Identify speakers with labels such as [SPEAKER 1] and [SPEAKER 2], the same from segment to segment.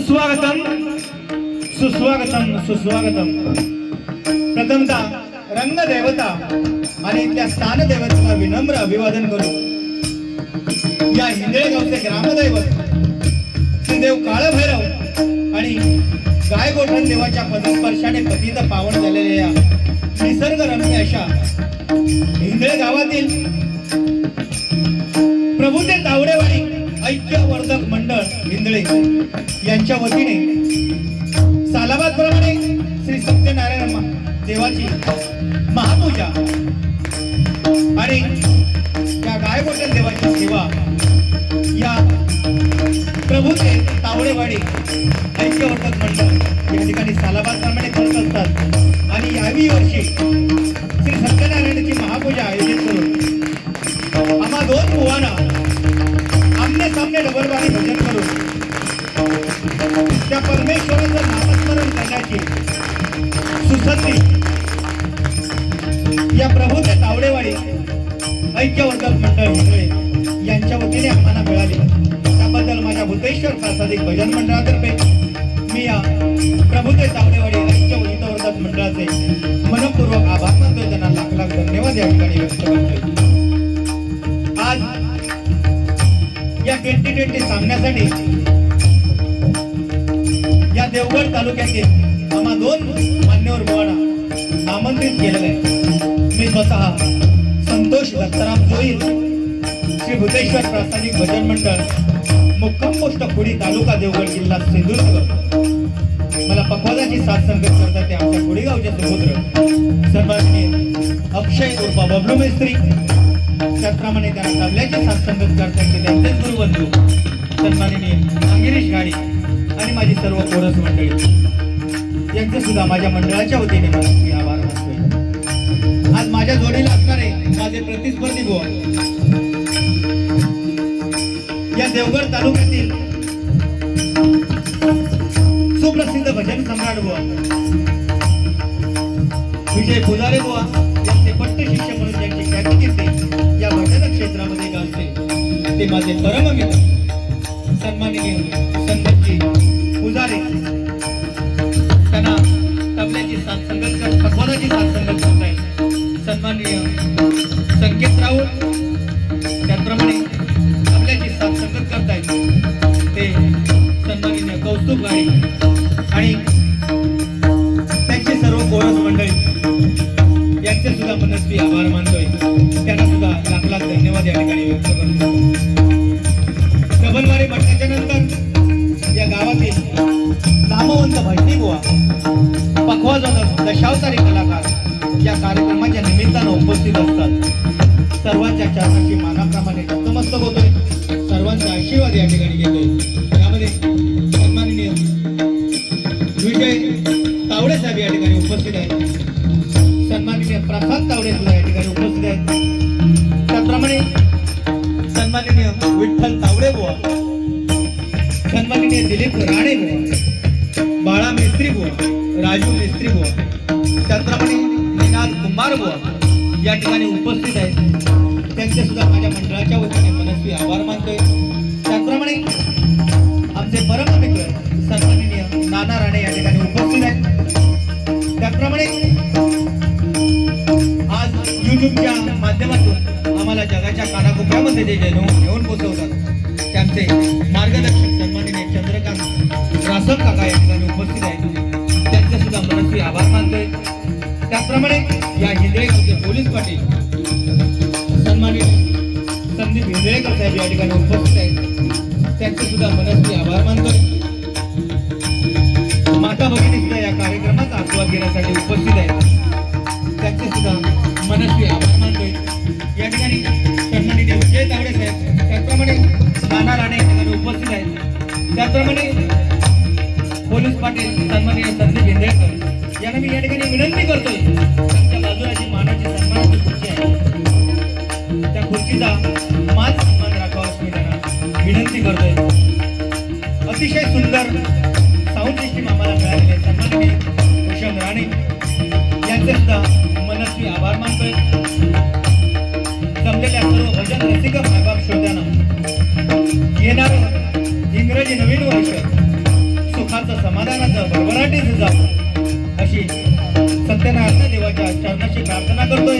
[SPEAKER 1] सुस्वागतम सुस्वागतम सुस्वागतम. प्रथमतः रंगदेवता आणि त्या स्थानदेवतेला विनम्र अभिवादन करू. या हिंदळे गावचे ग्रामदैवत श्रीदेव काळभैरव आणि गायगोठण देवाच्या पदस्पर्शाने पतित पावन झालेल्या या निसर्गरम्य अशा हिंदळे गावातील प्रभूते तावडेवाडी ऐक्यवर्धक मंडळ हिंदळे यांच्या वतीने सालाबाद प्रमाणे श्री सत्यनारायण देवाची महापूजा आणि या गायगोठण देवाची सेवा या प्रभूचे तावडेवाडी ऐक्यवर्धक मंडळ या ठिकाणी सालाबाद प्रमाणे करत असतात. आणि याही वर्षी श्री सत्यनारायणाची महापूजा आयोजित करून आम्हा दोन बुवांना आमने सामने डबलवाणी भजन करून त्या परमेश्वराचं नामस्मरण करण्याची सुसंधी या प्रभूचे तावडेवाडी ऐक्यवर्धक मंडळ हिंदळे यांच्या वतीने आम्हाला मिळाली. त्याबद्दल माझ्या भूतेश्वर प्रासादिक भजन मंडळातर्फे मी या प्रभूचे तावडेवाडी ऐक्यवर्धक मंडळाचे मनपूर्वक आभार मानतोय. त्यांना लाख लाख धन्यवाद या ठिकाणी व्यक्त करतोय. आज या 2020 सामन्यासाठी या देवगड तालुक्यातील आम्हा दोन मान्यवर बुवांना आमंत्रित केलेलं आहे. मी स्वतः संतोष दत्ताराम जोईल, श्री भूतेश्वर प्रासादिक भजन मंडळ, मुक्काम पोस्ट खुडी, तालुका देवगड, जिल्हा सिंधुदुर्ग. मला पखवाजाची साथ संगत करतात ते आमच्या खुडी गावचे सुपुत्र सन्माननीय अक्षय उर्फ बबलू मिस्त्री. त्याचप्रमाणे त्यांना तबल्याची साथ संगत करतात ते त्यांचेच गुरुबंधू सन्माननीय नागिरीश गाडी आणि माझी सर्व कोरस मंडळी यांचे सुद्धा माझ्या मंडळाच्या वतीने मला आभार मानतोय. आज माझ्या जोडीला असणारे माझे प्रतिस्पर्धी बुवा या देवगड तालुक्यातील सुप्रसिद्ध भजन सम्राट बुवा विजय पुजारे बुवा यांचे पट्ट शिष्य म्हणून ज्यांची ख्याती कीर्ती या भजन क्षेत्रामध्ये गाजते ते माझे परम मित्र सन्माननीय संदीपजी पुजारे. त्यांना तबल्याची साथ संगत कर, पखवाजाची साथ संगत करताय सन्माननीय संकेत राऊळ. त्याचप्रमाणे तबल्याची साथ संगत करताय ते सन्माननीय कौस्तुभ गाडी आणि त्यांचे सर्व कोरस मंडळी यांचे सुद्धा मनस्वी आभार मानतोय. त्यांना सुद्धा लाख लाख धन्यवाद या ठिकाणी व्यक्त करतो. डबलवारी भट्टाच्या नंतर या गावातील नामवंत भटणी बुवा पखवाजवादक, दशावतारी कलाकार या कार्यक्रमाच्या निमित्तानं उपस्थित असतात. सर्वांच्या चरणाची मानाप्रमाणे नतमस्तक होतोय. सर्वांचा आशीर्वाद या ठिकाणी घेतोय. यामध्ये सन्माननीय विजय तावडे साहेब या ठिकाणी उपस्थित आहेत. सन्माननीय प्रसाद तावडे सुद्धा या ठिकाणी उपस्थित आहेत. त्याचप्रमाणे सन्माननीय विठ्ठल तावडे बुवा, सन्माननीय दिलीप राणे बुवा, बाळा मिस्त्री बुवा, राजू मिस्त्री बुवा, त्याचप्रमाणे निनाद कुमार बुवा या ठिकाणी उपस्थित आहेत. त्यांचे सुद्धा माझ्या मंडळाच्या वतीने मनस्वी आभार मानतोय. त्याचप्रमाणे आमचे परम मित्र सन्माननीय नाना राणे या ठिकाणी उपस्थित आहेत. त्याचप्रमाणे आज युट्यूबच्या माध्यमातून आम्हाला जगाच्या कानाकोपऱ्यामध्ये जे घेऊन पोहोचवतात त्यांचे मार्गदर्शक सन्माननीय चंद्रकांत रासम काका या ठिकाणी उपस्थित आहेत. त्यांचे सुद्धा मनस्वी आभार मानतोय. त्याचप्रमाणे या हिंदळे गावचे पोलीस पाटील सन्माननीय संदीप हिंदळेकर साहेब या ठिकाणी उपस्थित आहेत. त्यांचे सुद्धा मनस्वी आभार मानतोय. माता भगिनी सुद्धा या कार्यक्रमाचा आस्वाद घेण्यासाठी उपस्थित आहेत. त्यांचे सुद्धा मनस्वी आभार मानतोय. या ठिकाणी सन्माननीय विजय तावडे साहेब, त्याचप्रमाणे नाना राणे या ठिकाणी उपस्थित आहेत. त्याचप्रमाणे पोलीस पाटील सन्माननीय संदीप हिंदळेकर यांना मी या ठिकाणी विनंती करतोय. त्यांच्या बाजूला जी मानाची सन्मानाची खुर्ची आहे त्या खुर्चीचा मान सन्मान राखावा असं मी त्यांना विनंती करतोय. अतिशय सुंदर साऊंड सिस्टीम आम्हाला मिळालेली आहे. सन्माननीय भूषण राणे यांचे सुद्धा मनस्वी आभार मानतोय. जमलेल्या सर्व भजन रसिक मायबाप श्रोत्यांना येणारं इंग्रजी नवीन वर्ष मराठीच जावं अशी सत्यनारायण देवाच्या चरणाशी प्रार्थना करतोय.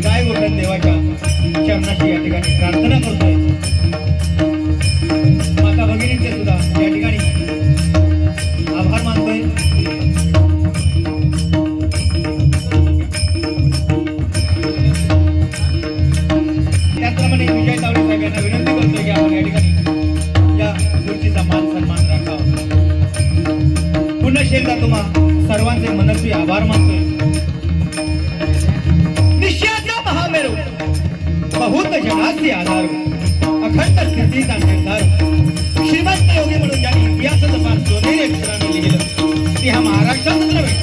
[SPEAKER 1] गाय गोठण देवाच्या चरणाशी या ठिकाणी प्रार्थना करतोय. माता भगिनींचे सुद्धा या ठिकाणी आभार मानतोय. त्याचप्रमाणे विजय तावडे साहेबांना विनंती करतोय की आपण या ठिकाणी या गोष्टीचा मान सन्मान राखावा. पुन्हा एकदा तुम्हा सर्वांचे मनस्वी आभार मानतोय. निश्चयाचा महामेरू बहुत जनासी आधार अखंड स्थितीचा निर्धार श्रीमंत योगी म्हणून ज्यांनी इतिहासाचं पान सोनेरी अक्षराने लिहिलं ती हा महाराष्ट्रातच नव्हे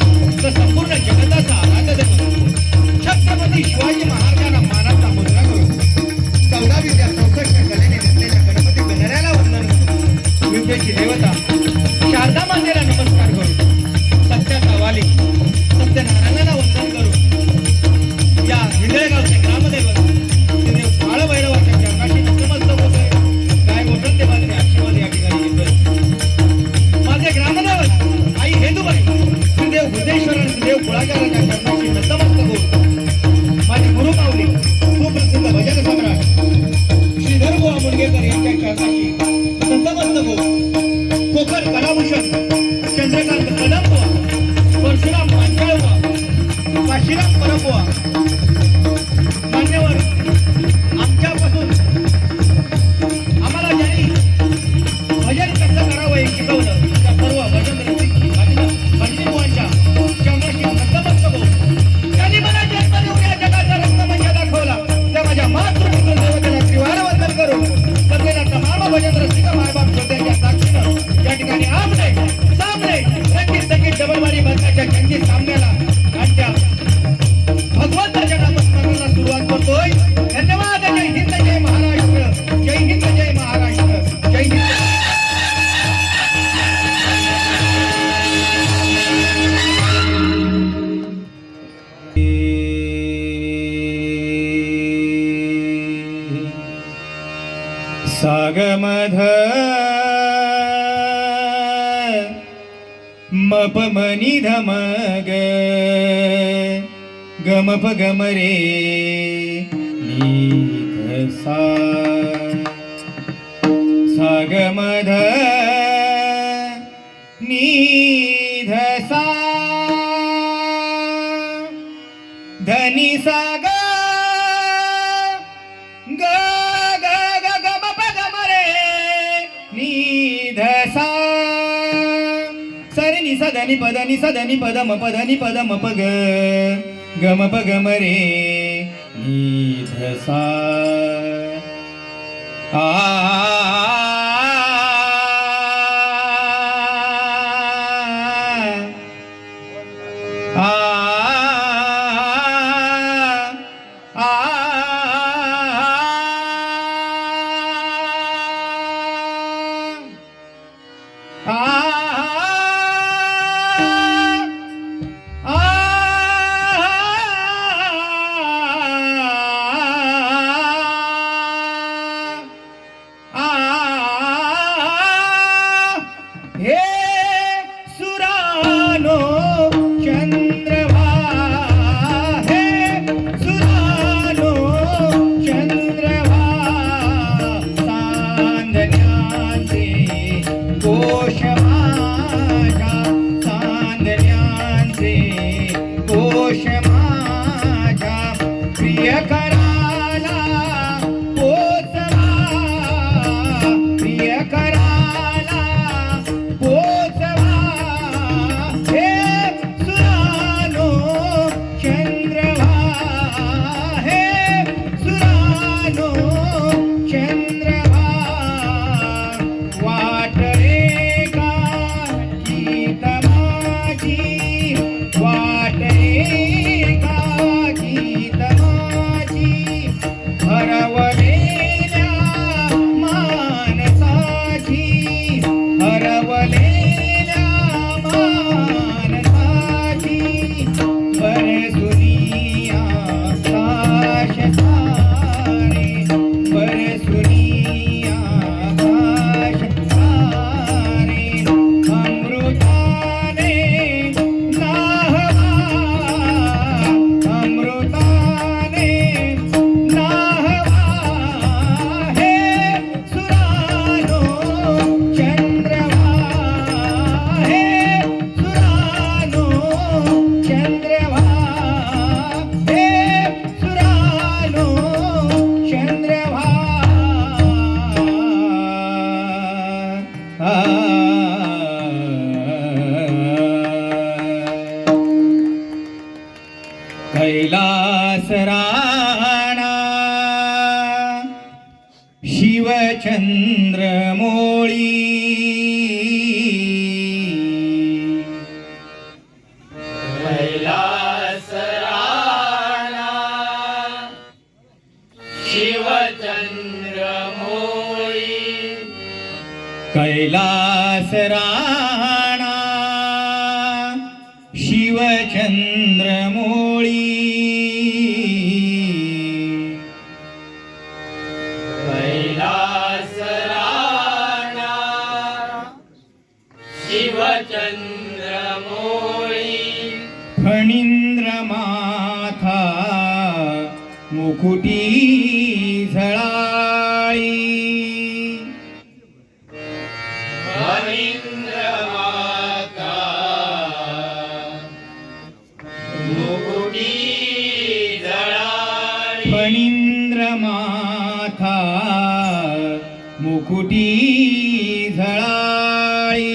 [SPEAKER 1] तर संपूर्ण जगताचा आराध्य देव छत्रपती शिवाजी महाराजांना मानाचा मुद्रा करून 1464 कलेने नसलेल्या गणपती गणरायाला वंदन करून विद्येची देवता शारदा मातेला नमस्कार करून सत्याचा वाली सत्यनारायणाला वंदन करून या हिंदळगावचे ग्रामदैवत श्रीदेव काळभैरवाच्या चरणाशी नतमस्तक होतोय. गाय गोठण देवाचे आशीर्वाद या ठिकाणी घेतोय. माझे ग्रामदैवत आई हेदुबाई श्रीदेव भूतेश्वर आणि श्रीदेव कुळाचार्याच्या चरणाशी नतमस्तक होतो. माझी गुरुमाऊली सुप्रसिद्ध भजन सम्राट श्रीधर बुवा मुनगेकर यांच्या चरणाशी नतमस्तक होतो. कोकण कलाभूषण चंद्रकांत कदमबुवा परशुराम पांचाळबुवा काशीराम परबुवा मान्यवर आमच्यापासून आम्हाला ज्यांनी भजन कसं करावं हे शिकवलं त्या सर्व भजन पंडितबुवांच्या चरणाशी नतमस्तक होतो. त्यांनी मला जन्म देऊन या जगाचा रत्नमंच दाखवला त्या माझ्या मातृपुत्र देवतेला त्रिवार वंदन करून सगळ्यांना तमाम भजन रसिक मायबाप श्रोत्यांच्या साक्षीनं या ठिकाणी आमने सामने रंगीत संगीत डबलवारी बंधाच्या जंगी सामन्याला आजच्या भगवंताच्या नामस्मरणाला सुरुवात करतोय. धन्यवाद. जय हिंद जय महाराष्ट्र. जय हिंद जय महाराष्ट्र. जय हिंद. सागमध मप मनी धमग गमप गमरे नीध सा सागमध नीध सा धनी साग ग ग ग गमप गमरे नीध सा सरे नि सदनी पद म पधनी पद म प ग गम प गम रे नी ध सा आ वाट रे कैलास राणा शिवचंद्र मोळी
[SPEAKER 2] कैलास राणा शिवचंद्र मोळी
[SPEAKER 1] कैलास राणा शिवचंद्र मोळी
[SPEAKER 2] कैलास राणा शिवचंद्र मोळी
[SPEAKER 1] फणींद्र माथा मुकुटी झळाळी
[SPEAKER 2] रवींद्र माता मुकुटी जळाळी
[SPEAKER 1] फणींद्र माथा मुकुटी झळाळी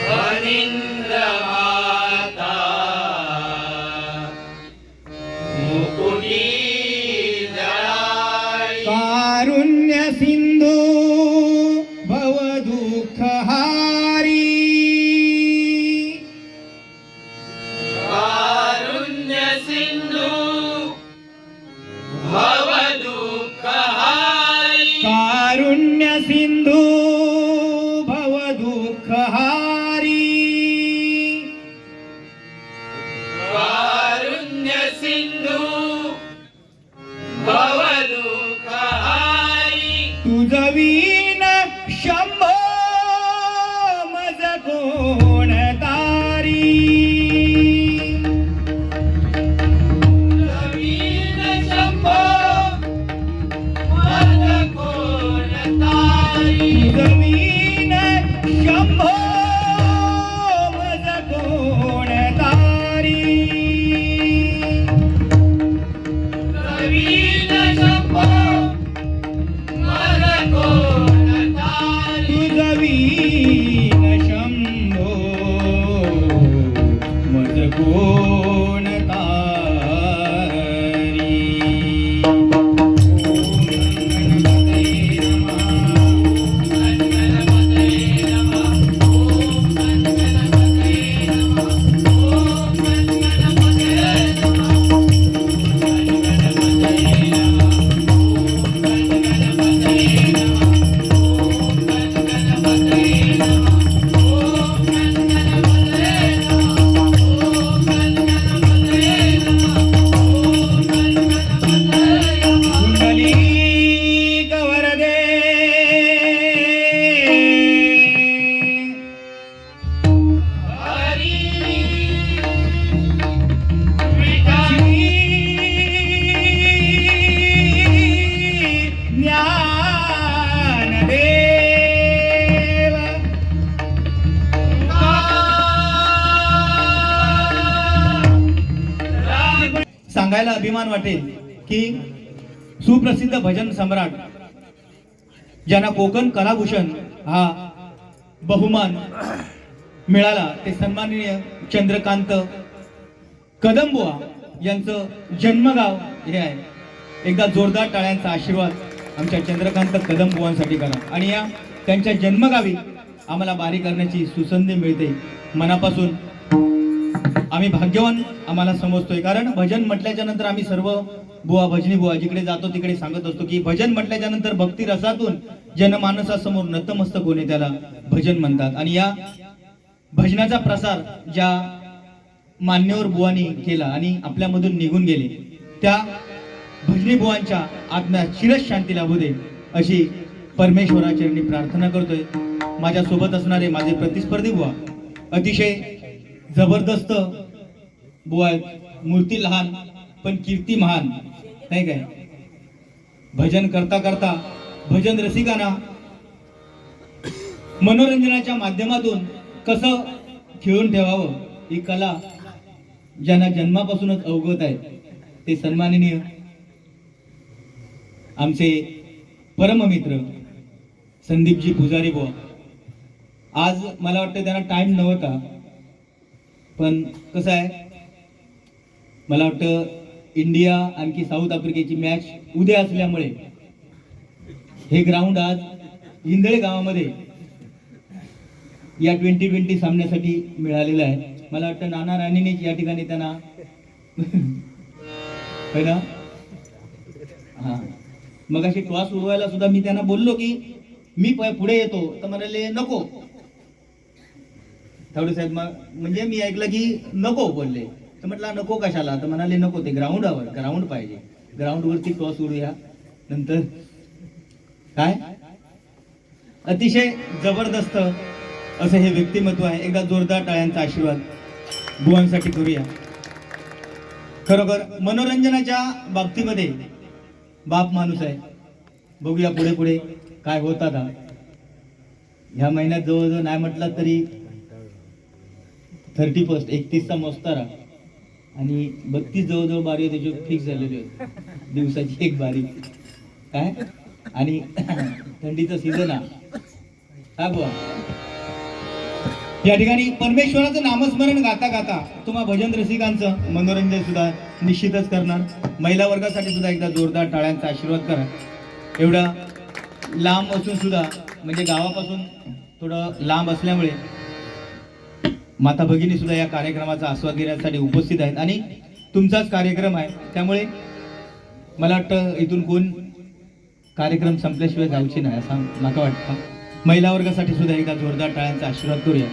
[SPEAKER 2] रवींद्र माता मुकुटी जळाळी
[SPEAKER 1] कारुण्य सिंधू भवदुःख हारी
[SPEAKER 2] कारुण्य सिंधू भवदुःखहारी
[SPEAKER 1] कारुण्य सिंधू भवदुःख हारी
[SPEAKER 2] कारुण्य सिंधू भवदुःखहारी
[SPEAKER 1] तुझवीन शंभो मज कोण तारी
[SPEAKER 2] नवीन शंभो मज कोण तारी
[SPEAKER 1] तुझवीन शंभो मज कोण तारी
[SPEAKER 2] नवीन शंभो मज कोण तारी
[SPEAKER 1] तुझवीन शंभो मज कोण तारी ओम गणपतये नमः. कुंडली गवरदे ज्ञानदेव सांगायला अभिमान वाटेल की सुप्रसिद्ध भजन सम्राट ज्यांना कोकण कलाभूषण हा बहुमान मिळाला ते सन्माननीय चंद्रकांत कदमबुवा यांचं जन्मगाव हे आहे. एकदा जोरदार टाळ्यांचा आशीर्वाद आमच्या चंद्रकांत कदमबुवांसाठी करा आणि या त्यांच्या जन्मगावी आम्हाला बारी करण्याची सुसंधी मिळते. मनापासून आम्ही भाग्यवान आम्हाला समजतोय, कारण भजन म्हटल्याच्या नंतर आम्ही सर्व बुवा भजनी बुवा जिकडे जातो तिकडे सांगत असतो की भजन म्हटल्याच्या नंतर भक्ती रसातून जनमानसासमोर नतमस्तक होणे त्याला भजन म्हणतात. आणि या भजनाचा प्रसार ज्या मान्यवर बुवांनी केला आणि आपल्यामधून निघून गेले त्या भजनी बुवांच्या आत्म्यात चिरच शांती लाभू दे अशी परमेश्वराचरणी प्रार्थना करतोय. माझ्या सोबत असणारे माझे प्रतिस्पर्धी बुवा अतिशय जबरदस्त बुवा आहेत. मूर्ती लहान पण कीर्ती महान, नाही काय? भजन करता करता भजन रसिकांना मनोरंजनाच्या माध्यमातून कसं खेळून ठेवावं ही कला ज्यांना जन्मापासूनच अवगत आहे ते सन्माननीय आमचे परममित्र संदीपजी पुजारी बुवा आज मला वाटतं त्यांना टाइम नव्हता, पण कसं आहे मला वाटतं इंडिया आणखी साऊथ आफ्रिकेची मॅच उद्या असल्यामुळे हे ग्राउंड आज इंदळे गावामध्ये या 2020 सामन्यासाठी मिळालेलं आहे. मला वाटतं नाना राणीनेच या ठिकाणी त्यांना है ना हा मग अशी टॉस उडवायला सुद्धा मी त्यांना बोललो की मी पुढे येतो, तर म्हणाले नको. थावडे साहेब म्हणजे मी ऐकलं की नको बोलले, तर म्हटलं नको कशाला, तर म्हणाले नको, ते ग्राउंड पाहिजे, ग्राउंडवरती टॉस उडूया. नंतर काय अतिशय जबरदस्त असं हे व्यक्तिमत्व आहे. एकदा जोरदार टाळ्यांचा आशीर्वाद बुवांसाठी करूया. खरोखर मनोरंजनाच्या बाबतीमध्ये बाप माणूस आहे. बघूया पुढे पुढे काय होत आता. ह्या महिन्यात जवळजवळ नाही म्हटलं तरी 31 31चा मोस्तारा आणि 32 जवळजवळ बारी त्याची फिक्स झालेली आहे, दिवसाची एक बारी काय. आणि थंडीचा सीझन हा बुवा. या ठिकाणी परमेश्वराचं नामस्मरण गाता गाता तुम्हा भजन रसिकांचं मनोरंजन सुद्धा निश्चितच करणार. महिला वर्गासाठी सुद्धा एकदा जोरदार टाळ्यांचा आशीर्वाद करा. एवढा लांब असून सुद्धा म्हणजे गावापासून थोडं लांब असल्यामुळे माता भगिनी सुद्धा या कार्यक्रमाचा आस्वाद घेण्यासाठी उपस्थित आहेत आणि तुमचाच कार्यक्रम आहे, त्यामुळे मला वाटतं इथून कोण कार्यक्रम संपल्याशिवाय जाऊची नाही असं मला वाटतं. महिला वर्गासाठी सुद्धा एकदा जोरदार टाळ्यांचा आशीर्वाद करूया.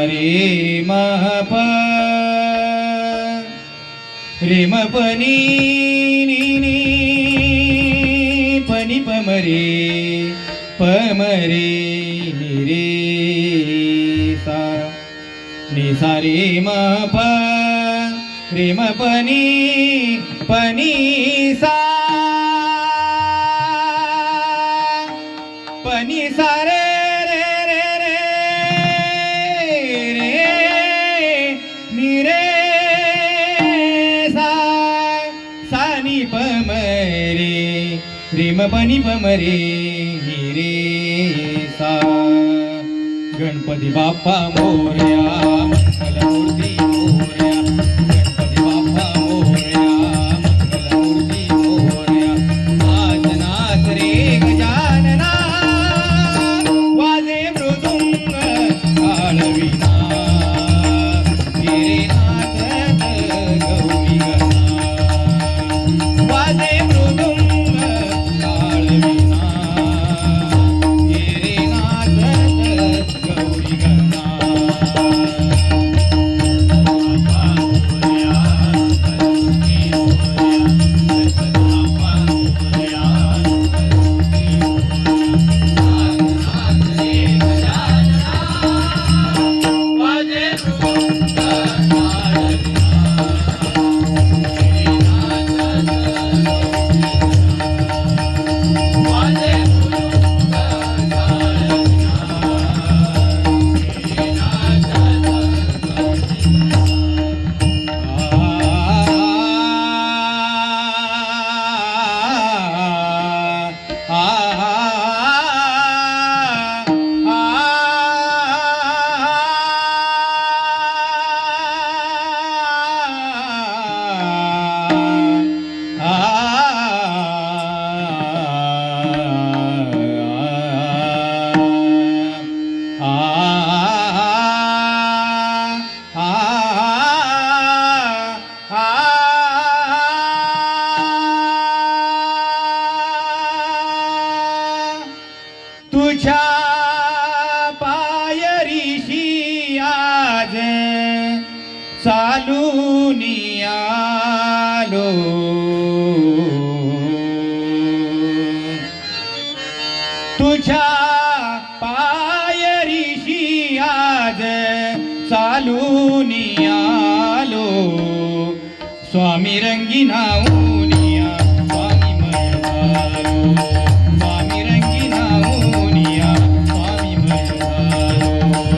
[SPEAKER 1] रे मप रे म पनी नी पनी पमरे पमरे नि रे सा नि सा रे म प रे म पनी पनी सा पनी सा रे रेम पनी पमरे नि रे सा. गणपती बाप्पा मोरया मंगलमूर्ती मोरया, गणपती बाप्पा मोरया मंगलमूर्ती मोरया. नाच नाच रे गजानना वाजे मृदुंग काळवीणा, रे नाचत गौरी गणा वाजे मृदुंग तुझ्या पायरीशी आज चालून आलो, तुझ्या पायरीशी आज चालून आलो. स्वामी रंगीना उनिया स्वामी मय झालो, स्वामी रंगीना उनिया स्वामी मय झालो.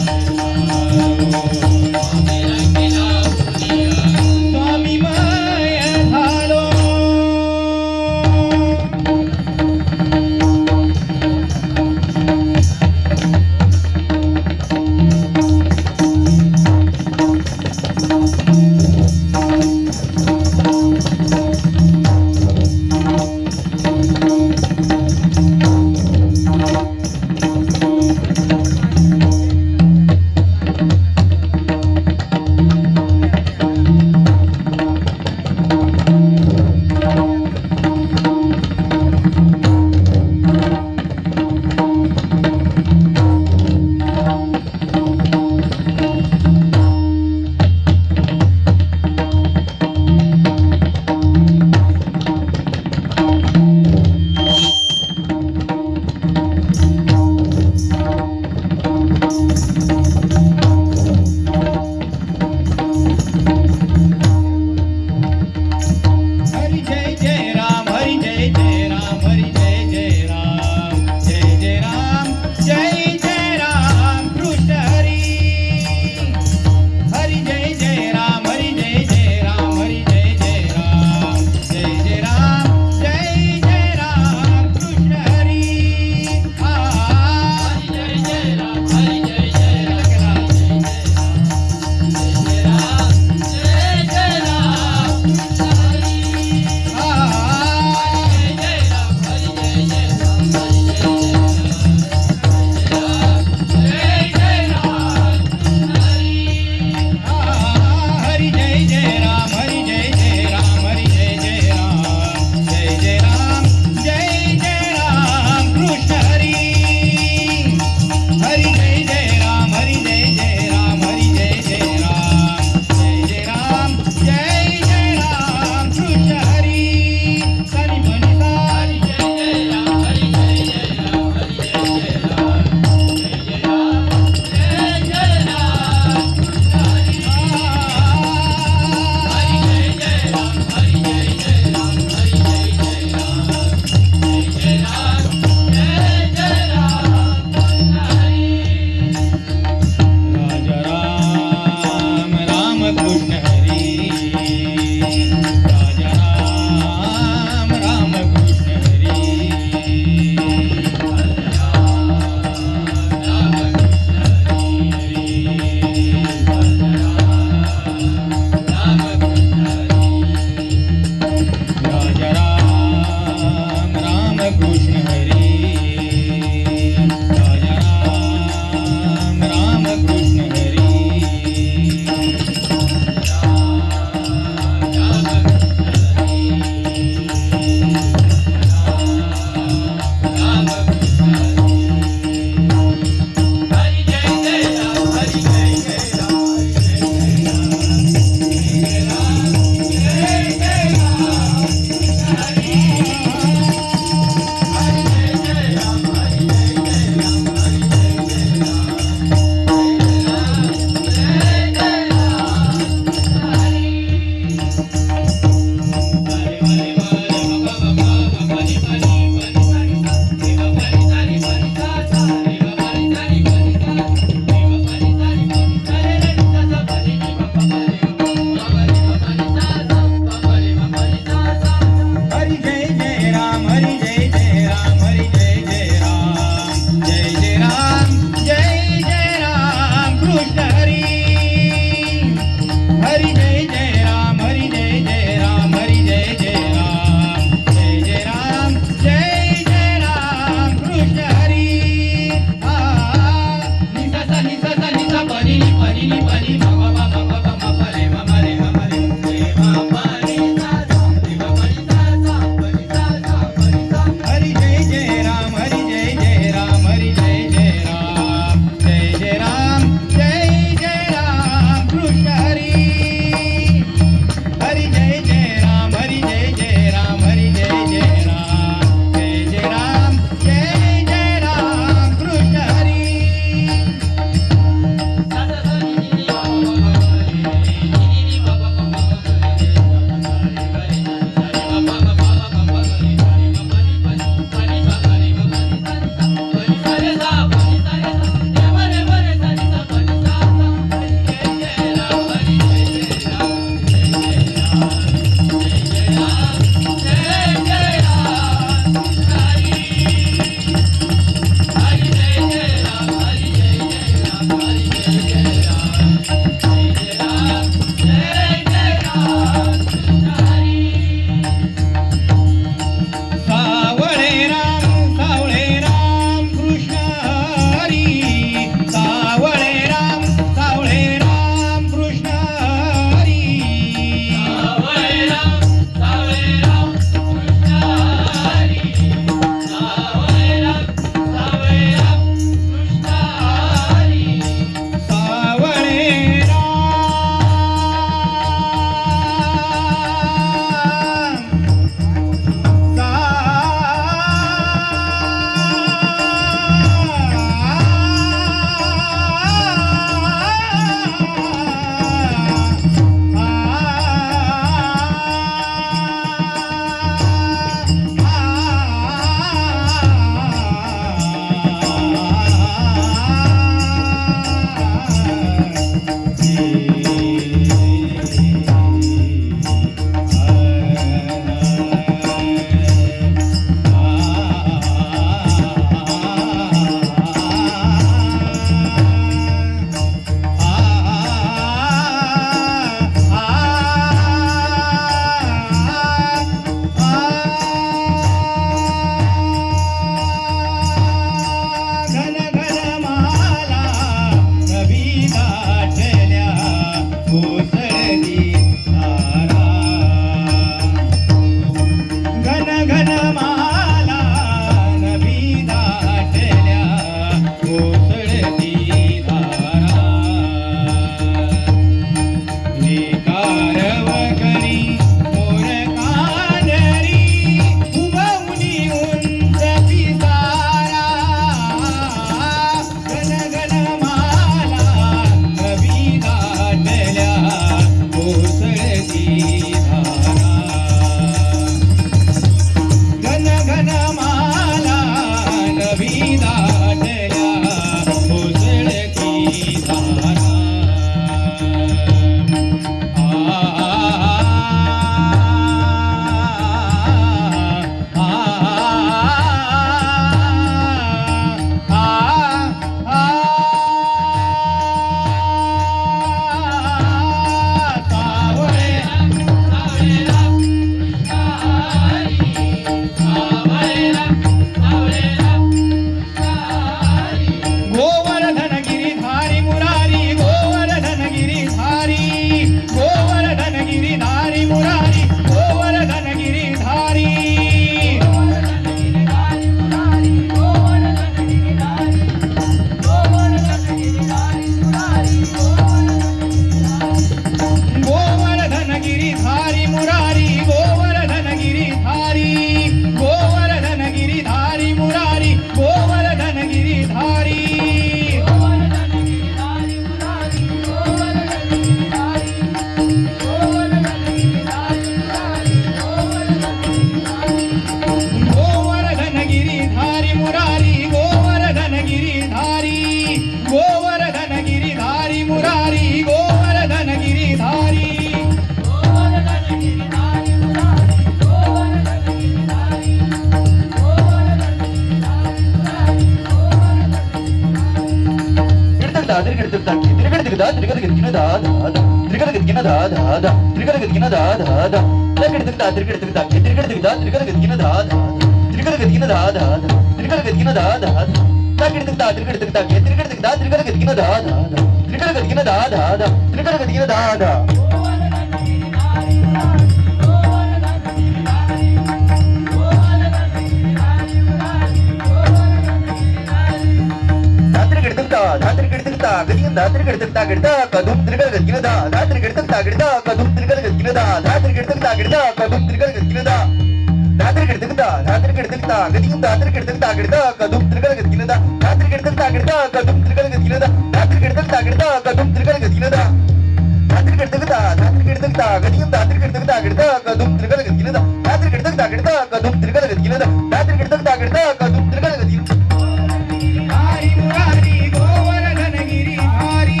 [SPEAKER 2] हरी मुरारी गोवर्धनगिरी हरी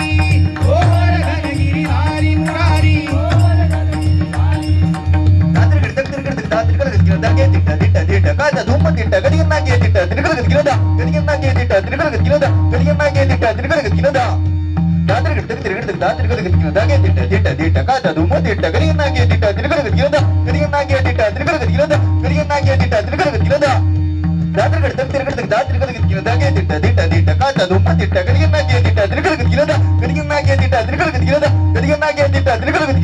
[SPEAKER 2] गोवर्धनगिरी हरी मुरारी
[SPEAKER 3] Gadi